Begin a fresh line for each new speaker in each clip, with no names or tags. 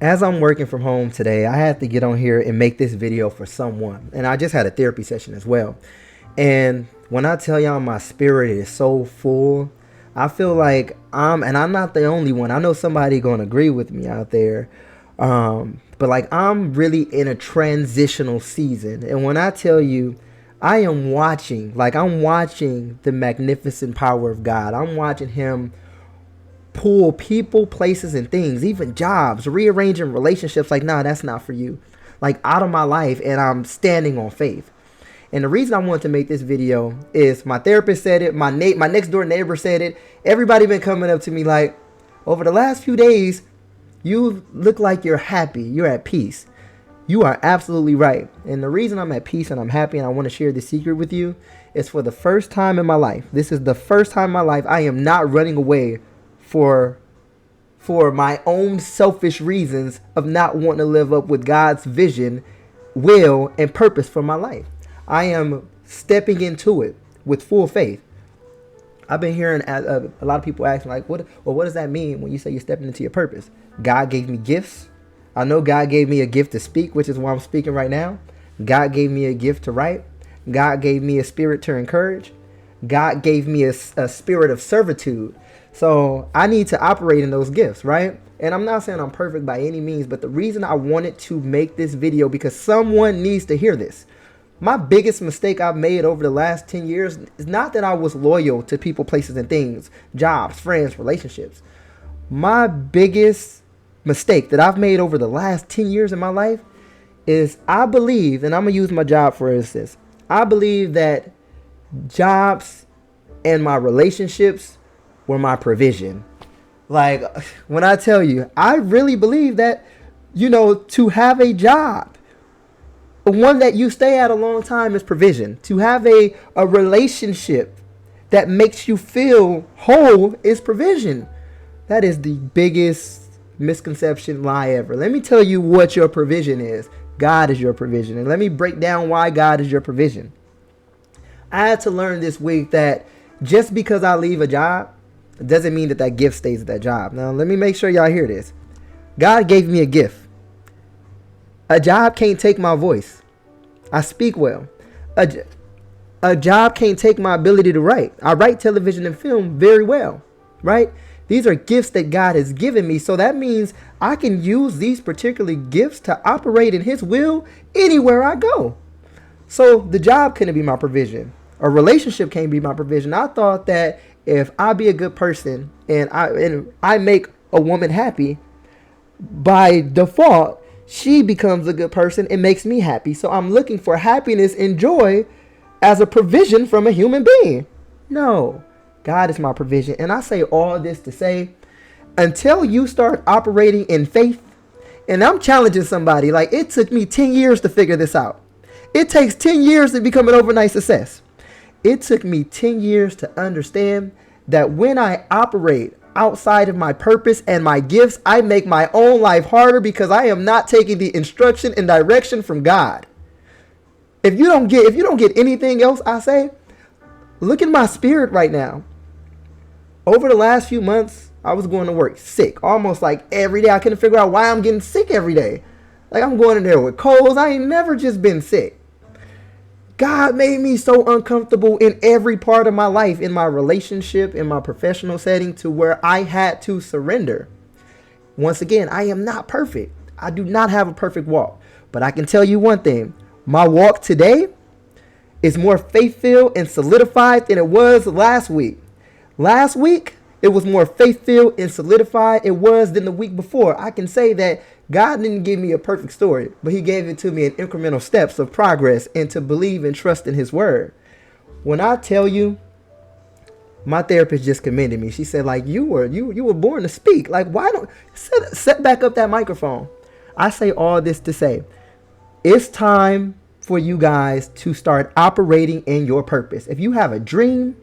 As I'm working from home today, I had to get on here and make this video for someone. And I just had a therapy session as well. And when I tell y'all my spirit is so full, I feel like I'm not the only one. I know somebody gonna agree with me out there. But like I'm really in a transitional season. And when I tell you I'm watching the magnificent power of God. I'm watching him pull people, places, and things, even jobs, rearranging relationships. Like, nah, that's not for you. Like out of my life, and I'm standing on faith. And the reason I wanted to make this video is my therapist said it, my next door neighbor said it. Everybody been coming up to me like, over the last few days, you look like you're happy, you're at peace. You are absolutely right. And the reason I'm at peace and I'm happy and I want to share this secret with you is for the first time in my life. This is the first time in my life I am not running away for my own selfish reasons of not wanting to live up with God's vision, will, and purpose for my life. I am stepping into it with full faith. I've been hearing a lot of people asking like, what does that mean when you say you're stepping into your purpose? God gave me gifts. I know God gave me a gift to speak, which is why I'm speaking right now. God gave me a gift to write. God gave me a spirit to encourage. God gave me a spirit of servitude. So I need to operate in those gifts, right? And I'm not saying I'm perfect by any means, but the reason I wanted to make this video because someone needs to hear this. My biggest mistake I've made over the last 10 years is not that I was loyal to people, places, and things, jobs, friends, relationships. My biggest mistake that I've made over the last 10 years in my life is I believe, and I'm going to use my job for instance, I believe that jobs and my relationships were my provision. Like when I tell you, I really believe that, to have a job, one that you stay at a long time is provision. To have a relationship that makes you feel whole is provision. That is the biggest misconception lie ever. Let me tell you what your provision is. God is your provision. And let me break down why God is your provision. I had to learn this week that just because I leave a job doesn't mean that that gift stays at that job. Now, let me make sure y'all hear this. God gave me a gift. A job can't take my voice. I speak well. A job can't take my ability to write. I write television and film very well, right? These are gifts that God has given me. So that means I can use these particular gifts to operate in his will anywhere I go. So the job couldn't be my provision. A relationship can't be my provision. I thought that if I be a good person and I make a woman happy, by default, she becomes a good person and makes me happy. So I'm looking for happiness and joy as a provision from a human being. No, God is my provision. And I say all this to say, until you start operating in faith, and I'm challenging somebody, like it took me 10 years to figure this out. It takes 10 years to become an overnight success. It took me 10 years to understand that when I operate outside of my purpose and my gifts, I make my own life harder because I am not taking the instruction and direction from God. If you don't get anything else I say, look at my spirit right now. Over the last few months, I was going to work sick almost like every day. I couldn't figure out why I'm getting sick every day. Like I'm going in there with colds. I ain't never just been sick. God made me so uncomfortable in every part of my life, in my relationship, in my professional setting, to where I had to surrender. Once again, I am not perfect. I do not have a perfect walk. But I can tell you one thing. My walk today is more faith-filled and solidified than it was last week. Last week, it was more faith-filled and solidified it was than the week before. I can say that God didn't give me a perfect story, but he gave it to me in incremental steps of progress and to believe and trust in his word. When I tell you, my therapist just commended me. She said, like, you were born to speak. Like, why don't set back up that microphone? I say all this to say, it's time for you guys to start operating in your purpose. If you have a dream,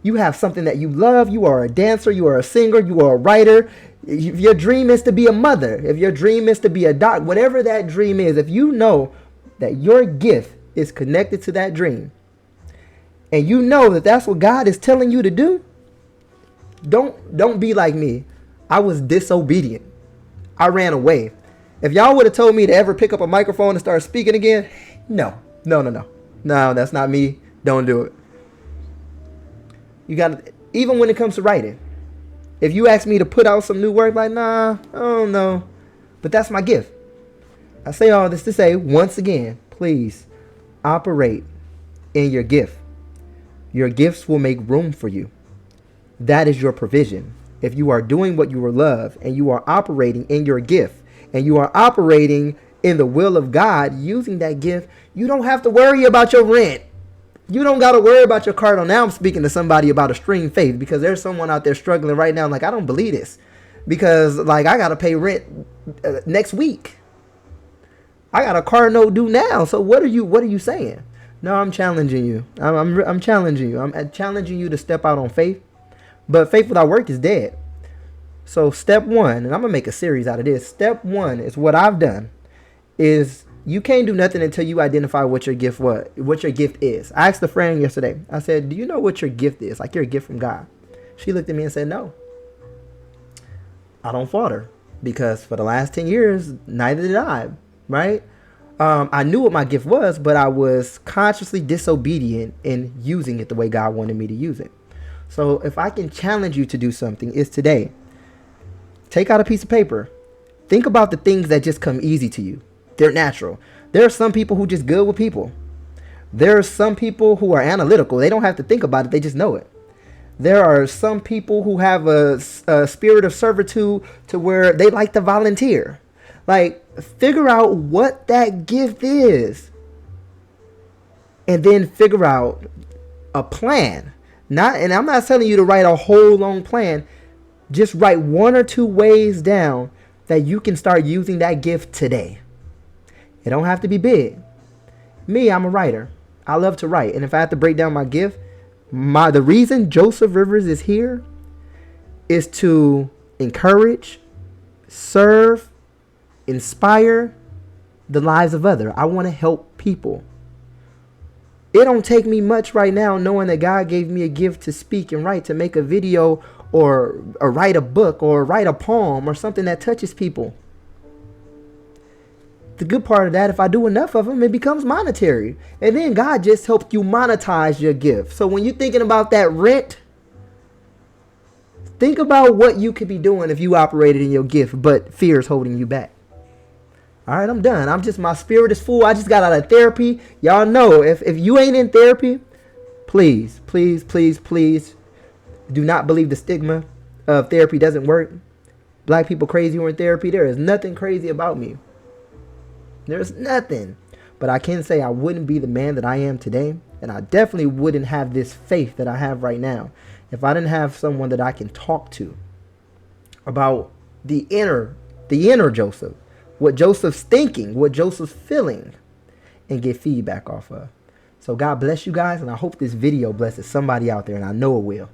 you have something that you love, you are a dancer, you are a singer, you are a writer. If your dream is to be a mother, if your dream is to be a doctor, whatever that dream is, if you know that your gift is connected to that dream, and you know that that's what God is telling you to do, don't be like me. I was disobedient. I ran away. If y'all would have told me to ever pick up a microphone and start speaking again, no. No, that's not me. Don't do it. You got to, even when it comes to writing. If you ask me to put out some new work, like, nah, I don't know. But that's my gift. I say all this to say, once again, please operate in your gift. Your gifts will make room for you. That is your provision. If you are doing what you love and you are operating in your gift and you are operating in the will of God using that gift, you don't have to worry about your rent. You don't got to worry about your car. Now I'm speaking to somebody about extreme faith, because there's someone out there struggling right now. Like, I don't believe this, because like I got to pay rent next week. I got a car note due now. So what are you saying? No, I'm challenging you. I'm challenging you. I'm challenging you to step out on faith. But faith without work is dead. So step one, and I'm going to make a series out of this. Step one is what I've done is you can't do nothing until you identify what your gift is. I asked a friend yesterday. I said, do you know what your gift is? Like, you're a gift from God. She looked at me and said, no. I don't falter, because for the last 10 years, neither did I, right? I knew what my gift was, but I was consciously disobedient in using it the way God wanted me to use it. So if I can challenge you to do something, it's today. Take out a piece of paper. Think about the things that just come easy to you. They're natural. There are some people who just good with people. There are some people who are analytical. They don't have to think about it. They just know it. There are some people who have a spirit of servitude to where they like to volunteer. Like, figure out what that gift is. And then figure out a plan. And I'm not telling you to write a whole long plan. Just write 1 or 2 ways down that you can start using that gift today. It don't have to be big. Me, I'm a writer. I love to write. And if I have to break down my gift, the reason Joseph Rivers is here is to encourage, serve, inspire the lives of others. I want to help people. It don't take me much right now knowing that God gave me a gift to speak and write, to make a video or write a book or write a poem or something that touches people. The good part of that, if I do enough of them, it becomes monetary. And then God just helped you monetize your gift. So when you're thinking about that rent, think about what you could be doing if you operated in your gift, but fear is holding you back. All right, I'm done. My spirit is full. I just got out of therapy. Y'all know, if you ain't in therapy, please do not believe the stigma of therapy doesn't work. Black people crazy who are in therapy. There is nothing crazy about me. There's nothing. But I can say I wouldn't be the man that I am today. And I definitely wouldn't have this faith that I have right now if I didn't have someone that I can talk to about the inner Joseph. What Joseph's thinking, what Joseph's feeling, and get feedback off of. So God bless you guys, and I hope this video blesses somebody out there, and I know it will.